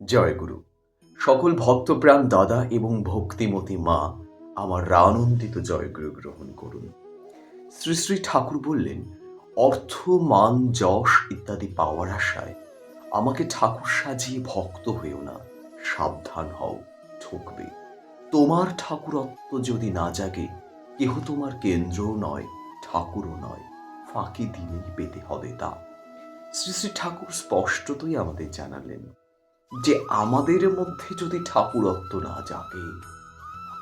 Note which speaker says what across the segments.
Speaker 1: জয় গুরু। সকল ভক্তপ্রাণ দাদা এবং ভক্তিমতী মা আমার আনন্দিত জয়গুরু গ্রহণ করুন। শ্রী শ্রী ঠাকুর বললেন, অর্থ, মান, যশ ইত্যাদি পাওয়ার আশায় আমাকে ঠাকুর সাজিয়ে ভক্ত হয়েও না, সাবধান হও, ঠকবে। তোমার ঠাকুরত্ব যদি না জাগে, কেহ তোমার কেন্দ্রও নয়, ঠাকুরও নয়, ফাঁকি দিলেই পেতে হবে তা। শ্রী শ্রী ঠাকুর স্পষ্টতই আমাদের জানালেন যে আমাদের মধ্যে যদি ঠাকুরত্ব না জাগে,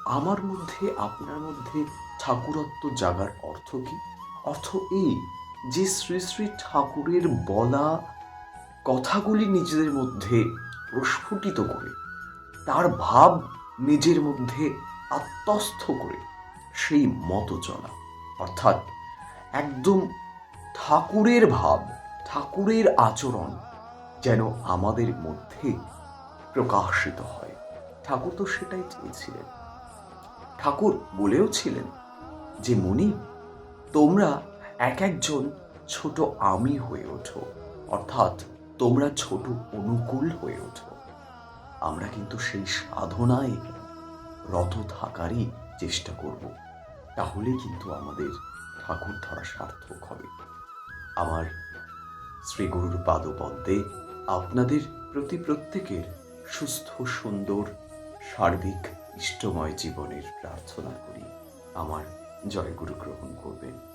Speaker 1: আমার মধ্যে আপনার মধ্যে ঠাকুরত্ব জাগার অর্থ কি? অর্থ এই যে শ্রী শ্রী ঠাকুরের বলা কথাগুলি নিজেদের মধ্যে প্রস্ফুটিত করে, তার ভাব নিজের মধ্যে আত্মস্থ করে সেই মতো চলা, অর্থাৎ একদম ঠাকুরের ভাব, ঠাকুরের আচরণ যেন আমাদের মধ্যে প্রকাশিত হয়। ঠাকুর তো সেটাই চেয়েছিলেন। ঠাকুর বলেও ছিলেন যে, মনি, তোমরা এক একজন ছোট আমি হয়ে ওঠো, অর্থাৎ তোমরা ছোট অনুকূল হয়ে ওঠো। আমরা কিন্তু সেই সাধনায় রত থাকারই চেষ্টা করব। তাহলে কিন্তু আমাদের ঠাকুর ধরা সার্থক হবে। আমার শ্রী গুরুর পাদপদ্মে আপনাদের প্রতি প্রত্যেকের সুস্থ, সুন্দর, সার্বিক ইষ্টময় জীবনের প্রার্থনা করি। আমার জয়গুরু গ্রহণ করবেন।